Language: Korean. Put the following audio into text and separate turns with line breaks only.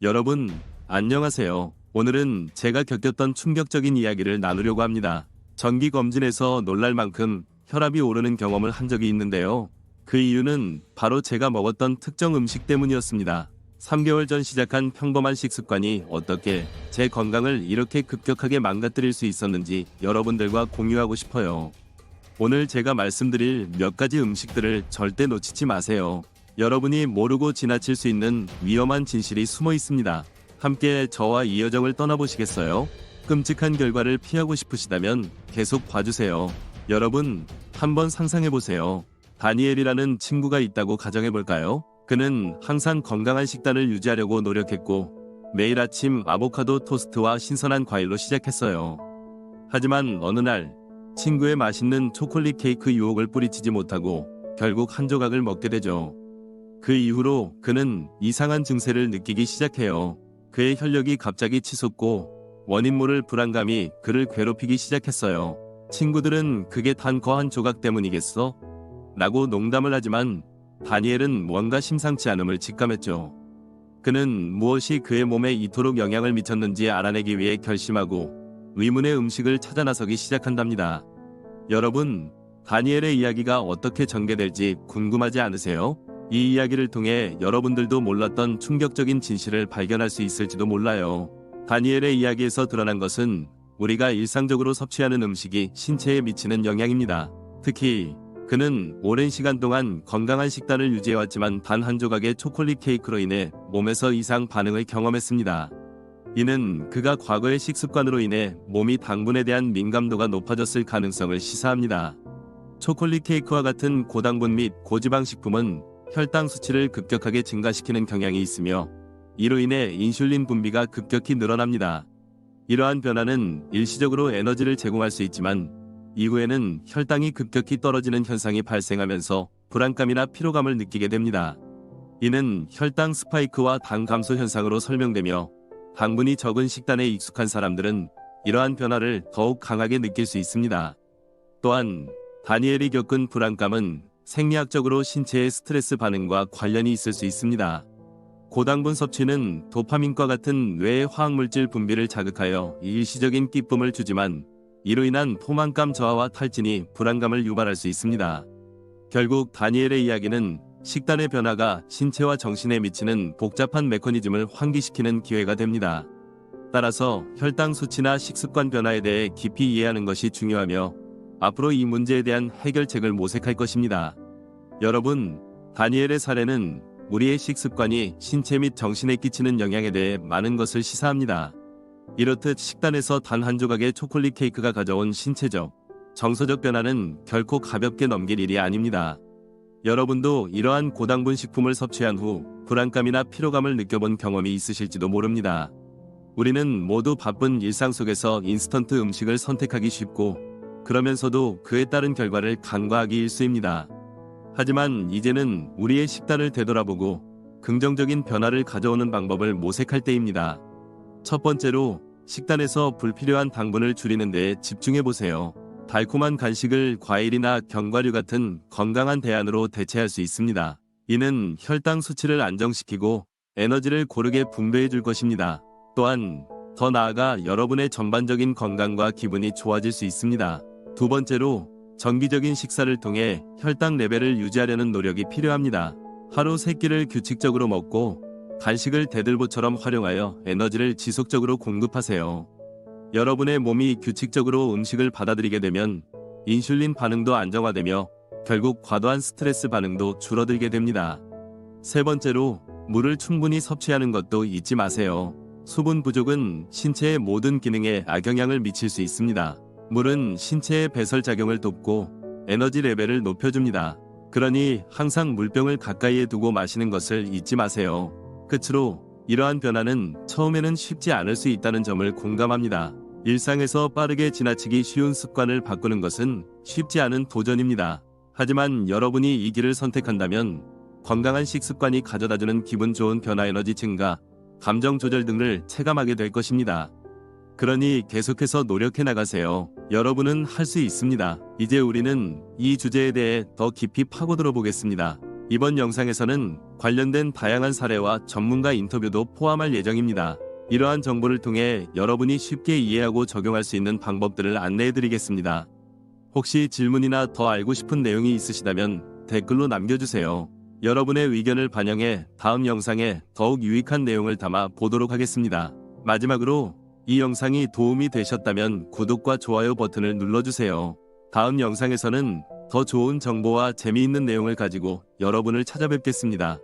여러분, 안녕하세요. 오늘은 제가 겪었던 충격적인 이야기를 나누려고 합니다. 정기검진에서 놀랄 만큼 혈압이 오르는 경험을 한 적이 있는데요. 그 이유는 바로 제가 먹었던 특정 음식 때문이었습니다. 3개월 전 시작한 평범한 식습관이 어떻게 제 건강을 이렇게 급격하게 망가뜨릴 수 있었는지 여러분들과 공유하고 싶어요. 오늘 제가 말씀드릴 몇 가지 음식들을 절대 놓치지 마세요. 여러분이 모르고 지나칠 수 있는 위험한 진실이 숨어 있습니다. 함께 저와 이 여정을 떠나보시겠어요? 끔찍한 결과를 피하고 싶으시다면 계속 봐주세요. 여러분, 한번 상상해보세요. 다니엘이라는 친구가 있다고 가정해볼까요? 그는 항상 건강한 식단을 유지하려고 노력했고 매일 아침 아보카도 토스트와 신선한 과일로 시작했어요. 하지만 어느 날 친구의 맛있는 초콜릿 케이크 유혹을 뿌리치지 못하고 결국 한 조각을 먹게 되죠. 그 이후로 그는 이상한 증세를 느끼기 시작해요. 그의 혈력이 갑자기 치솟고 원인 모를 불안감이 그를 괴롭히기 시작했어요. 친구들은 그게 단 거 한 조각 때문이겠어? 라고 농담을 하지만 다니엘은 뭔가 심상치 않음을 직감했죠. 그는 무엇이 그의 몸에 이토록 영향을 미쳤는지 알아내기 위해 결심하고 의문의 음식을 찾아 나서기 시작한답니다. 여러분, 다니엘의 이야기가 어떻게 전개될지 궁금하지 않으세요? 이 이야기를 통해 여러분들도 몰랐던 충격적인 진실을 발견할 수 있을지도 몰라요. 다니엘의 이야기에서 드러난 것은 우리가 일상적으로 섭취하는 음식이 신체에 미치는 영향입니다. 특히 그는 오랜 시간 동안 건강한 식단을 유지해왔지만 단 한 조각의 초콜릿 케이크로 인해 몸에서 이상 반응을 경험했습니다. 이는 그가 과거의 식습관으로 인해 몸이 당분에 대한 민감도가 높아졌을 가능성을 시사합니다. 초콜릿 케이크와 같은 고당분 및 고지방 식품은 혈당 수치를 급격하게 증가시키는 경향이 있으며 이로 인해 인슐린 분비가 급격히 늘어납니다. 이러한 변화는 일시적으로 에너지를 제공할 수 있지만 이후에는 혈당이 급격히 떨어지는 현상이 발생하면서 불안감이나 피로감을 느끼게 됩니다. 이는 혈당 스파이크와 당 감소 현상으로 설명되며 당분이 적은 식단에 익숙한 사람들은 이러한 변화를 더욱 강하게 느낄 수 있습니다. 또한 다니엘이 겪은 불안감은 생리학적으로 신체의 스트레스 반응과 관련이 있을 수 있습니다. 고당분 섭취는 도파민과 같은 뇌의 화학물질 분비를 자극하여 일시적인 기쁨을 주지만 이로 인한 포만감 저하와 탈진이 불안감을 유발할 수 있습니다. 결국 다니엘의 이야기는 식단의 변화가 신체와 정신에 미치는 복잡한 메커니즘을 환기시키는 기회가 됩니다. 따라서 혈당 수치나 식습관 변화에 대해 깊이 이해하는 것이 중요하며 앞으로 이 문제에 대한 해결책을 모색할 것입니다. 여러분, 다니엘의 사례는 우리의 식습관이 신체 및 정신에 끼치는 영향에 대해 많은 것을 시사합니다. 이렇듯 식단에서 단 한 조각의 초콜릿 케이크가 가져온 신체적, 정서적 변화는 결코 가볍게 넘길 일이 아닙니다. 여러분도 이러한 고당분 식품을 섭취한 후 불안감이나 피로감을 느껴본 경험이 있으실지도 모릅니다. 우리는 모두 바쁜 일상 속에서 인스턴트 음식을 선택하기 쉽고 그러면서도 그에 따른 결과를 간과하기 일쑤입니다. 하지만 이제는 우리의 식단을 되돌아보고 긍정적인 변화를 가져오는 방법을 모색할 때입니다. 첫 번째로 식단에서 불필요한 당분을 줄이는 데에 집중해보세요. 달콤한 간식을 과일이나 견과류 같은 건강한 대안으로 대체할 수 있습니다. 이는 혈당 수치를 안정시키고 에너지를 고르게 분배해 줄 것입니다. 또한 더 나아가 여러분의 전반적인 건강과 기분이 좋아질 수 있습니다. 두 번째로 정기적인 식사를 통해 혈당 레벨을 유지하려는 노력이 필요합니다. 하루 3끼를 규칙적으로 먹고 간식을 대들보처럼 활용하여 에너지를 지속적으로 공급하세요. 여러분의 몸이 규칙적으로 음식을 받아들이게 되면 인슐린 반응도 안정화되며 결국 과도한 스트레스 반응도 줄어들게 됩니다. 세 번째로 물을 충분히 섭취하는 것도 잊지 마세요. 수분 부족은 신체의 모든 기능에 악영향을 미칠 수 있습니다. 물은 신체의 배설 작용을 돕고 에너지 레벨을 높여줍니다. 그러니 항상 물병을 가까이에 두고 마시는 것을 잊지 마세요. 끝으로 이러한 변화는 처음에는 쉽지 않을 수 있다는 점을 공감합니다. 일상에서 빠르게 지나치기 쉬운 습관을 바꾸는 것은 쉽지 않은 도전입니다. 하지만 여러분이 이 길을 선택한다면 건강한 식습관이 가져다주는 기분 좋은 변화, 에너지 증가, 감정 조절 등을 체감하게 될 것입니다. 그러니 계속해서 노력해 나가세요. 여러분은 할 수 있습니다. 이제 우리는 이 주제에 대해 더 깊이 파고들어 보겠습니다. 이번 영상에서는 관련된 다양한 사례와 전문가 인터뷰도 포함할 예정입니다. 이러한 정보를 통해 여러분이 쉽게 이해하고 적용할 수 있는 방법들을 안내해 드리겠습니다. 혹시 질문이나 더 알고 싶은 내용이 있으시다면 댓글로 남겨주세요. 여러분의 의견을 반영해 다음 영상에 더욱 유익한 내용을 담아 보도록 하겠습니다. 마지막으로 이 영상이 도움이 되셨다면 구독과 좋아요 버튼을 눌러주세요. 다음 영상에서는 더 좋은 정보와 재미있는 내용을 가지고 여러분을 찾아뵙겠습니다.